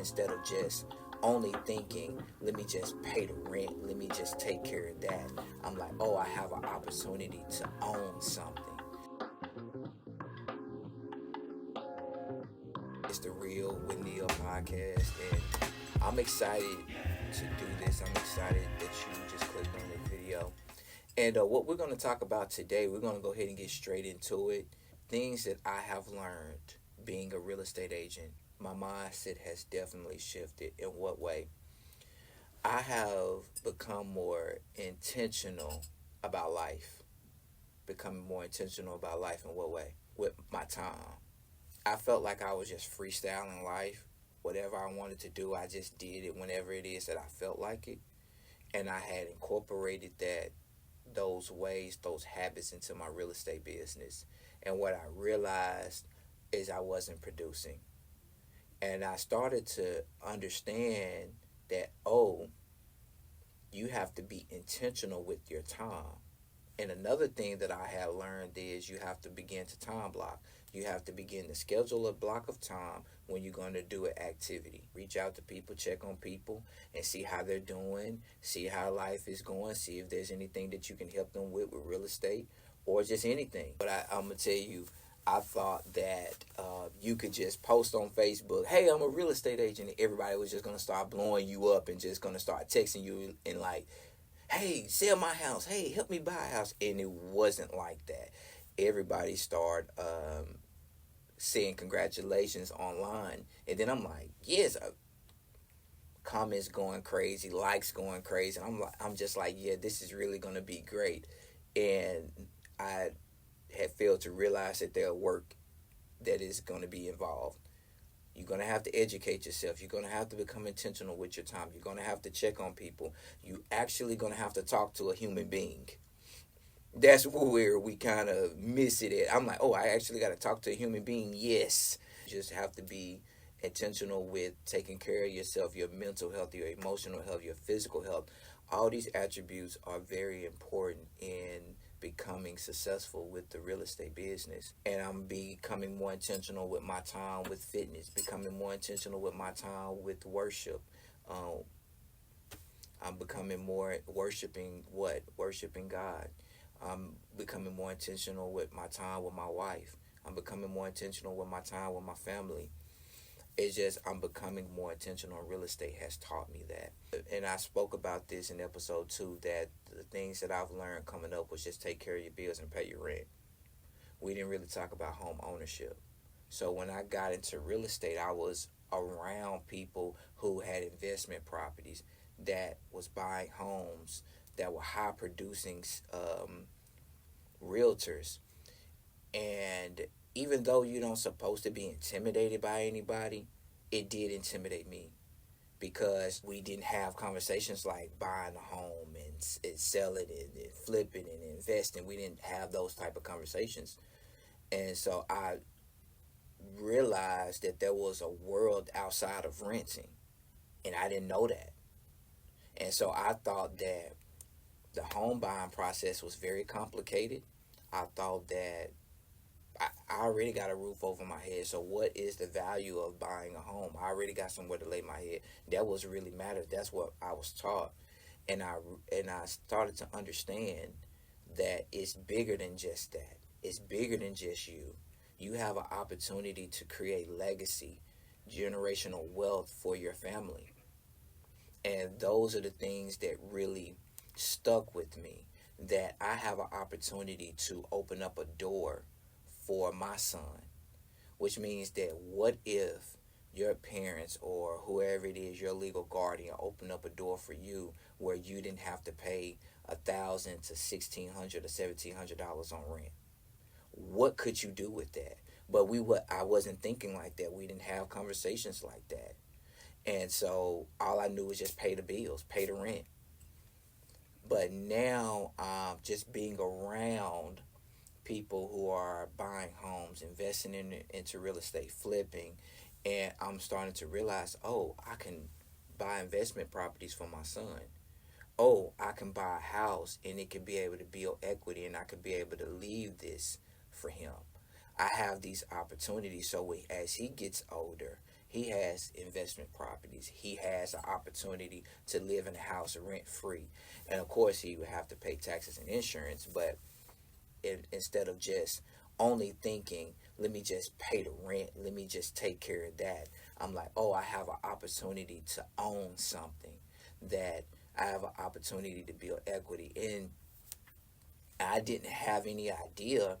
instead of just only thinking, let me just pay the rent, let me just take care of that. I'm like, oh, I have an opportunity to own something. It's the Real with Neil podcast, and I'm excited to do this. I'm excited that you just clicked on this video. And what we're going to talk about today, we're going to go ahead and get straight into it. Things that I have learned being a real estate agent. My mindset has definitely shifted. In what way? I have become more intentional about life. Becoming more intentional about life in what way? With my time. I felt like I was just freestyling life. Whatever I wanted to do, I just did it whenever it is that I felt like it. And I had incorporated those ways, those habits into my real estate business. And what I realized is I wasn't producing. And I started to understand that, oh, you have to be intentional with your time. And another thing that I have learned is you have to begin to time block. You have to begin to schedule a block of time when you're going to do an activity. Reach out to people, check on people, and see how they're doing, see how life is going, see if there's anything that you can help them with real estate or just anything. But I'm going to tell you, I thought that you could just post on Facebook, hey, I'm a real estate agent, and everybody was just going to start blowing you up and just going to start texting you and like, hey, sell my house. Hey, help me buy a house. And it wasn't like that. Everybody started saying congratulations online. And then I'm like, yes, comments going crazy, likes going crazy. And I'm just like, yeah, this is really going to be great. And I had failed to realize that there's work that is going to be involved. You're going to have to educate yourself. You're going to have to become intentional with your time. You're going to have to check on people. You actually going to have to talk to a human being. That's where we kind of miss it at. I'm like, oh, I actually got to talk to a human being. Yes. You just have to be intentional with taking care of yourself, your mental health, your emotional health, your physical health. All these attributes are very important in becoming successful with the real estate business. And I'm becoming more intentional with my time with fitness, becoming more intentional with my time with worship. I'm becoming more worshiping God. I'm becoming more intentional with my time with my wife. I'm becoming more intentional with my time with my family. It's just I'm becoming more intentional. Real estate has taught me that. And I spoke about this in episode 2, that the things that I've learned coming up was just take care of your bills and pay your rent. We didn't really talk about home ownership. So when I got into real estate, I was around people who had investment properties, that was buying homes, that were high producing realtors. And even though you don't supposed to be intimidated by anybody, it did intimidate me, because we didn't have conversations like buying a home and selling it and flipping and investing. We didn't have those type of conversations. And so I realized that there was a world outside of renting, and I didn't know that. And so I thought that the home buying process was very complicated. I thought that I already got a roof over my head, so what is the value of buying a home? I already got somewhere to lay my head. That was really matters. That's what I was taught, and I started to understand that it's bigger than just that. It's bigger than just you. You have an opportunity to create legacy, generational wealth for your family, and those are the things that really stuck with me. That I have an opportunity to open up a door for my son, which means that what if your parents or whoever it is, your legal guardian, open up a door for you where you didn't have to pay $1,000 to $1,600 to $1,700 on rent? What could you do with that? But I wasn't thinking like that. We didn't have conversations like that, and so all I knew was just pay the bills, pay the rent. But now, just being around people who are buying homes, investing into real estate, flipping, and I'm starting to realize, oh, I can buy investment properties for my son. Oh, I can buy a house and it can be able to build equity, and I could be able to leave this for him. I have these opportunities, so as he gets older, He has investment properties. He has an opportunity to live in a house rent free. And of course, he would have to pay taxes and insurance. But instead of just only thinking, let me just pay the rent, let me just take care of that, I'm like, oh, I have an opportunity to own something, that I have an opportunity to build equity. And I didn't have any idea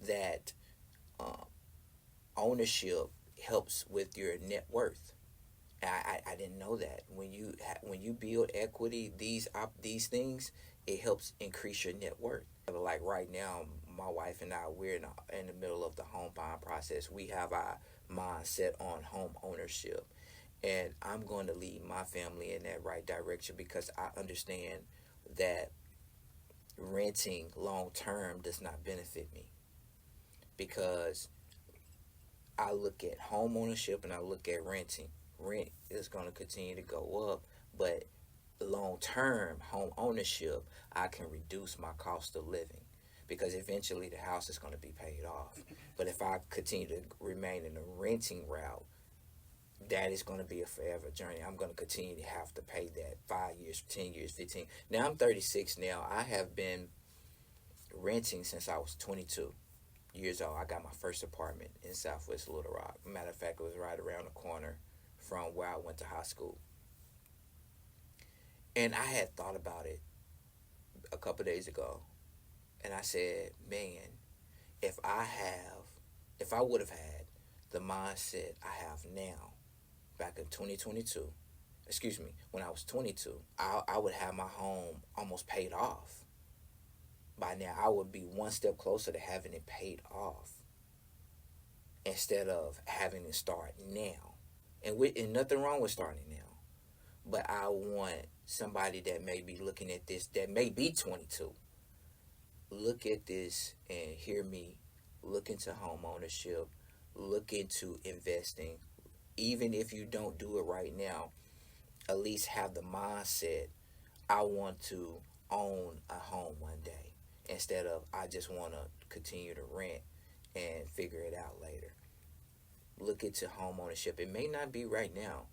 that ownership helps with your net worth. I didn't know that when you build equity, these things, it helps increase your net worth. Like right now, my wife and I, we're in the middle of the home buying process. We have our mindset on home ownership, and I'm going to lead my family in that right direction because I understand that renting long term does not benefit me, because I look at home ownership and I look at renting. Rent is going to continue to go up, but long term home ownership, I can reduce my cost of living because eventually the house is going to be paid off. But if I continue to remain in the renting route, that is going to be a forever journey. I'm going to continue to have to pay that 5 years, 10 years, 15. Now I'm 36 now. I have been renting since I was 22 years old. I got my first apartment in Southwest Little Rock. Matter of fact, it was right around the corner from where I went to high school. And I had thought about it a couple days ago, and I said, man, if I would have had the mindset I have now back in 2022, excuse me, when I was 22, I would have my home almost paid off. By now, I would be one step closer to having it paid off instead of having to start now. And nothing wrong with starting now. But I want somebody that may be looking at this, that may be 22, look at this and hear me. Look into home ownership. Look into investing. Even if you don't do it right now, at least have the mindset, I want to own a home one day, instead of I just want to continue to rent and figure it out later. Look into home ownership. It may not be right now,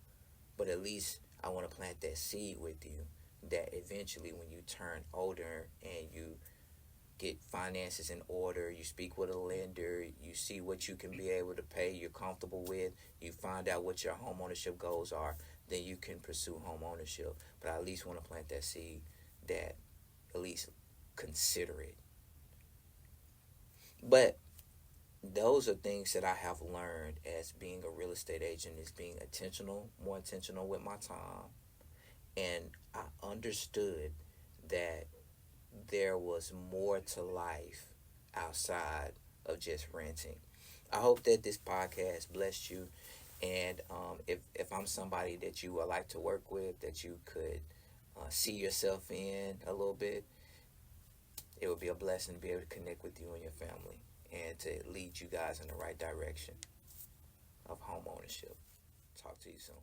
but at least I want to plant that seed with you, that eventually when you turn older and you get finances in order, you speak with a lender, you see what you can be able to pay, you're comfortable with, you find out what your home ownership goals are, then you can pursue home ownership. But I at least want to plant that seed, that at least consider it. But those are things that I have learned as being a real estate agent, is being more intentional with my time. And I understood that there was more to life outside of just renting. I hope that this podcast blessed you. And if I'm somebody that you would like to work with, that you could see yourself in a little bit, it would be a blessing to be able to connect with you and your family and to lead you guys in the right direction of home ownership. Talk to you soon.